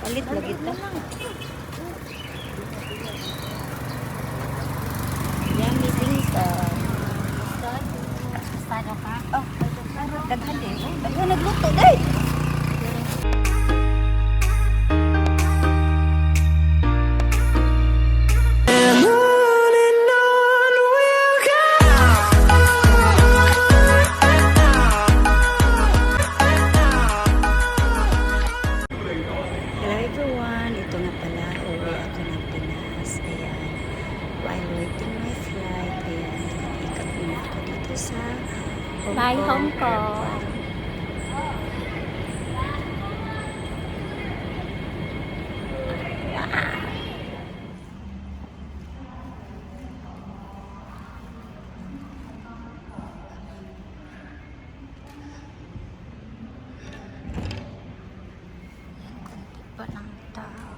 Palit lagi ta. Yummy things ka. Estado ka? Oh, daghan din. Daghan nagluto day. Hello everyone, ito nga pala, uwi ako ng Pinas. Ayan, while waiting my flight, ayan, ikot muna ako dito sa Bye, Hong Kong. Pa ng tao.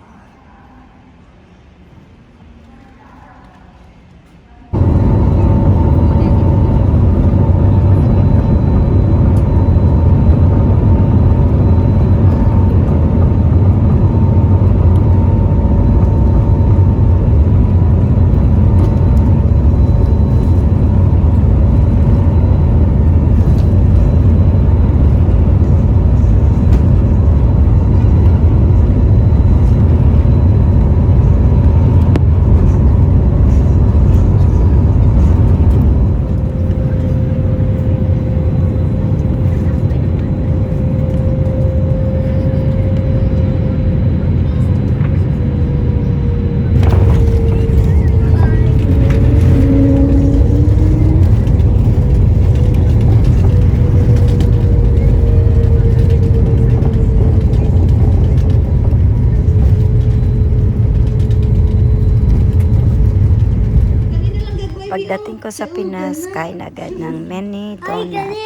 Pagdating ko sa Pinas, kain agad ng many donuts.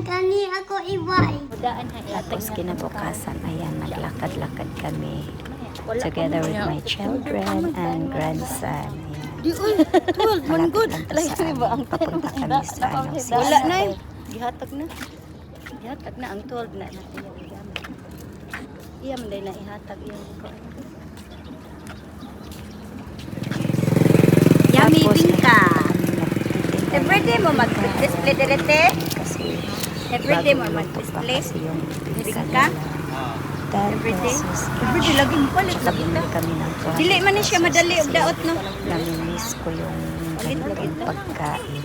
Kani ako ibay. Tapos kinabukasan, ayan, naglakad-lakad kami together with my children and grandson. Ayan. Malapit lang to sa amin. Papunta kami sa ano, Wala na seaside. Gihatag na. Gihatag na ang 12 na natin yung gamit. Iya man na ihatag yung ko. Yummy Tapos, din ka. nagtitinda Everyday mo ng mag-display direte. Kasi Everyday mo bago mag-display. luto pa kasi yung pizza Ka? nila. 10 Everyday? pesos. Everyday lagi mo palit Tsaka lagi bumili ta. kami ng 200 Dili man ni siya pesos madali og kasi daot no. namimiss ko yung Palit lagi ganitong ta. pagkain.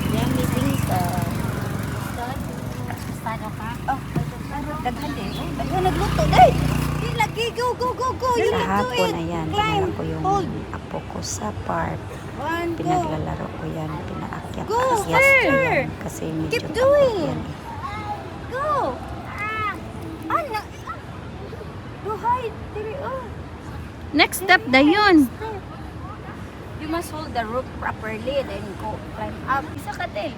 Yummy din ka. Estado ka? Oh, daghan din. Daghan nagluto day. Di lagi go go go go. You Sa need to hapon, eat. ayan, Climb. dinala ko yung Hold. apo ko sa park. One, go. Pinaglalaro ko yan, pinaakyat Go, ko sir. yan kasi medyo Keep takot doing. yan. Go. Ana. Go hide. Dili oh. Next step dayon. You must hold the rope properly then go climb up. Isa ka del.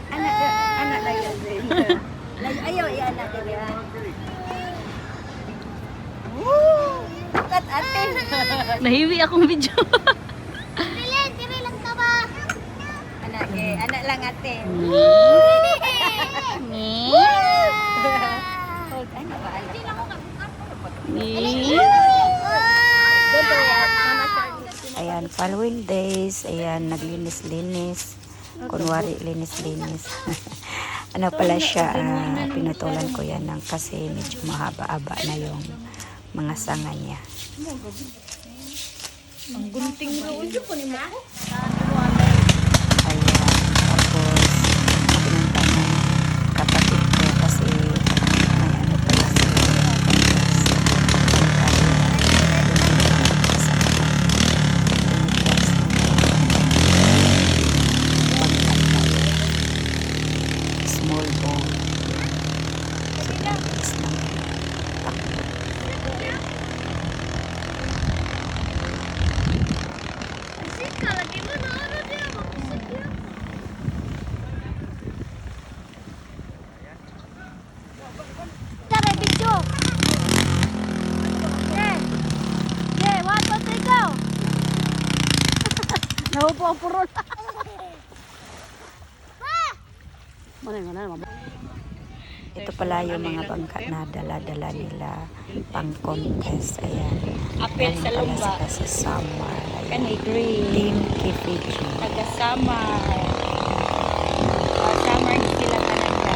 Anak lang yan. Ayaw i-anak yan. Woo! Kat ate. Nahiwi akong video. Dili lang ka ba? Anak lang ate. Ni. Hold, ano ba anak? Ni. Don't worry, Mama Charlie. Ayan, following days, ayan, naglinis-linis. Kunwari, linis-linis. Ano pala siya, pinutulan ko yan ng kasi medyo mahaba-aba na yung mga sanga niya. Ang gunting mo. Uy, po ni mo. Ayan, tapos pinunta ng kapatid ko kasi may ano pala sila. Small bone. So, bilis ng takbo. Tara, video. Yeah. Yeah, 1, 2, 3, go. Naupo ang purol. Ito pala yung mga bangka na dala-dala nila pang contest. Ayan. Apel Galing sa pala lumba. sila sa summer. Ayan. Kani green. Team Kifiji. Taga-summer. Summer ni sila talaga.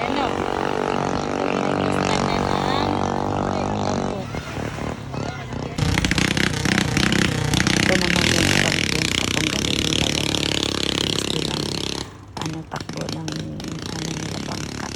Ano? Nag-istanan ang bamboo. Ito naman yung champion katong galing nila yung bilang ano takbo ng ano nila bangka.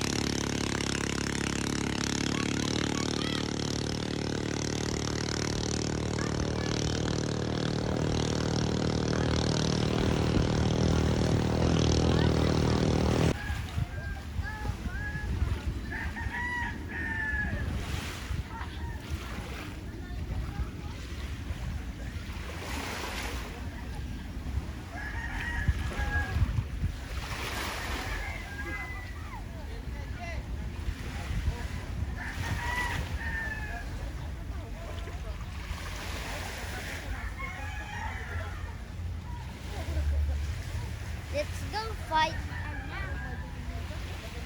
Let's go fight.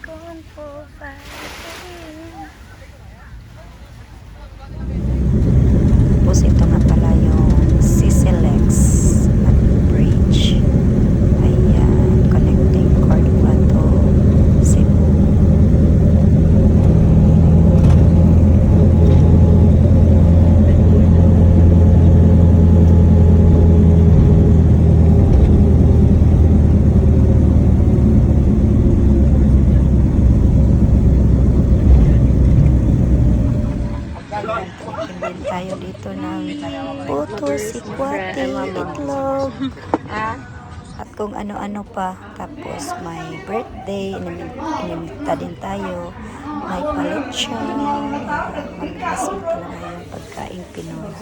Going for Tapos ito nga pala yung Sisilex na bridge. Ayan, connecting Cotabato, Cebu. Ayan, tayo dito ng puto, sikwati, itlog. At kung ano-ano pa. Tapos may birthday, inimita din tayo. May paletsyon. Mag-miss mo talaga yung pagkaing Pinoy.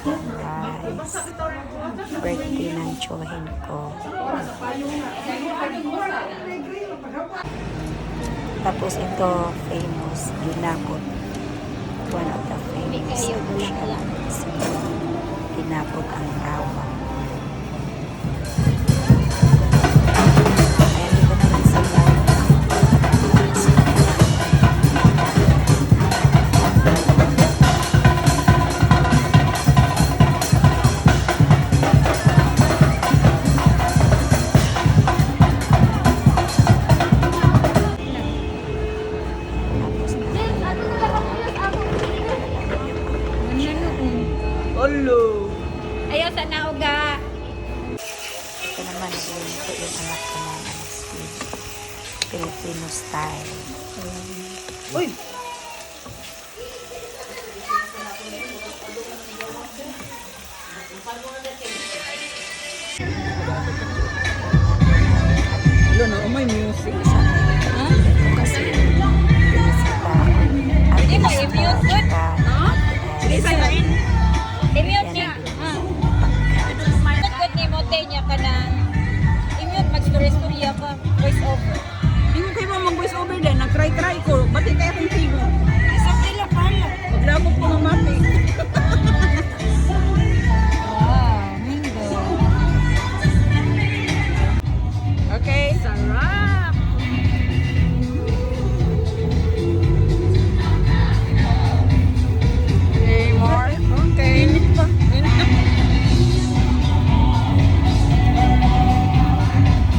Yan, rice. Birthday ng tsuhin ko. Tapos ito, famous, ginabot. One of the famous ginabot ang rawa. Ayan, dito naman sa Ayaw sa nauga. ito naman, nagluluto yung anak ko ng squid. Filipino style. Uy! Hello, no? May music. Ha? Kasi pinisita at Hindi mo pinisita i-mute, good? tsaka I-mute niya. Good ni Mote niya ka na. I-mute, mag-story-storya ka. Voice over. Hindi kayo mo mag-voice over din. Nag-try-try ko. Ba't di kaya kong tigo? Isang nila pala. Maglabog po ng mati. Wow, Mindo. Okay, sarap! Okay, more. Okay. Init pa.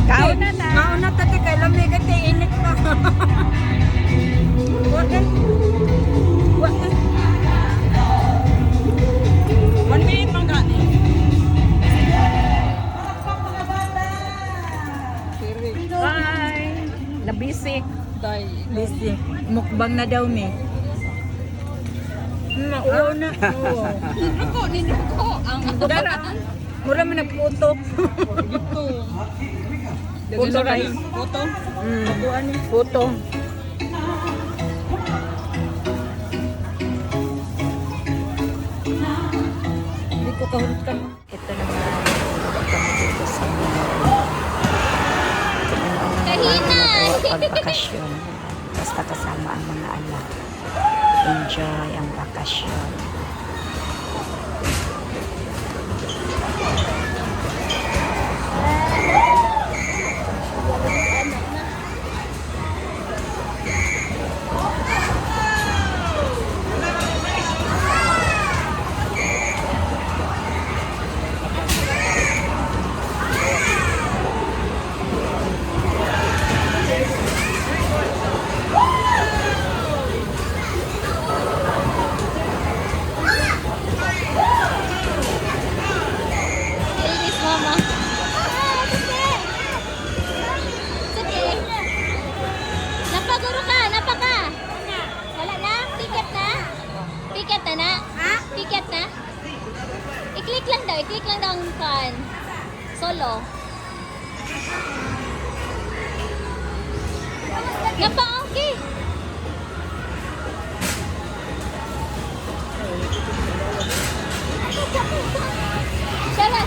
Kaon na ta. Kaon na tati kay lamig at init pa. What the? What the? 1 minute pang gani. Bye! Nabisi. Busy. Mukbang na daw mi. Oo na. Oo. Ninuko. Ang Dara. Mura man nagputok. Dito. Puto rin. Puto? Putuan ni. Puto. Hindi ko kahulutan. ito naman, kami dito sa pagbakasyon. Basta kasama ang mga anak. Enjoy ang bakasyon. Napaangki.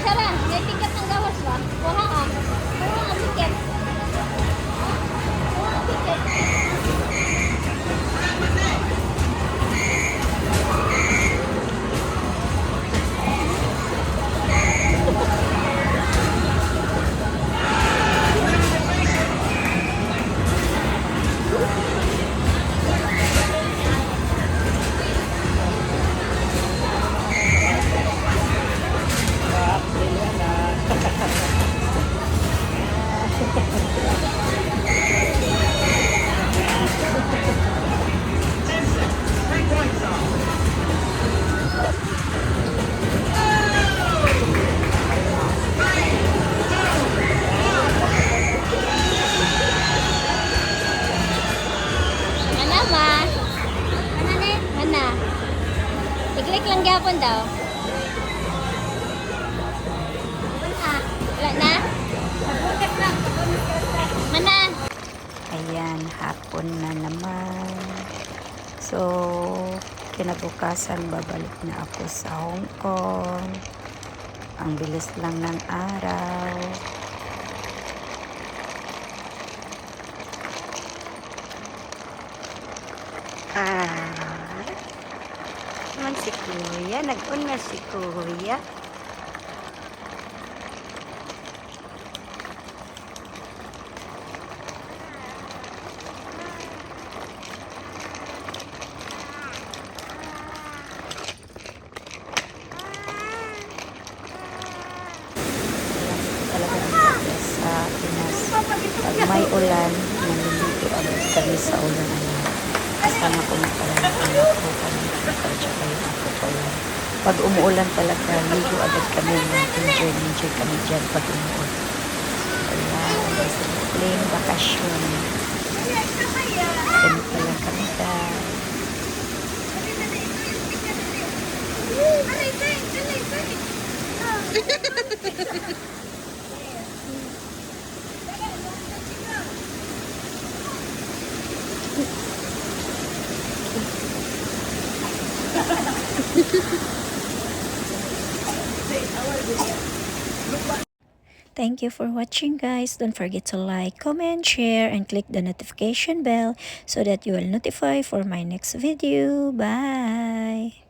Sara. May tiket ng gawas ba? Kuha ka. Kuha ang tiket. Kuha ang tiket. Mana ma? Mana ne? Mana? I-click lang gyapon daw. Wala na? Mana? Ayan, hapon na naman. So, kinabukasan babalik na ako sa Hong Kong. Ang bilis lang ng araw. Naman si Kuya. Nag-una si Kuya. Talaga ang best sa Pinas. Pag may ulan, naliligo agad kami sa ulan. Kasama ko na pala ng anak ko kami. Tsaka yung ako ko yan. Pag umuulan talaga, ligo agad kami. Enjoy kami dyan pag umuulan. Ayan, plain bakasyon. Ganito lang kami dahil. Thank you for watching, guys. Don't forget to like, comment, share, and click the notification bell so that you will notify for my next video. Bye!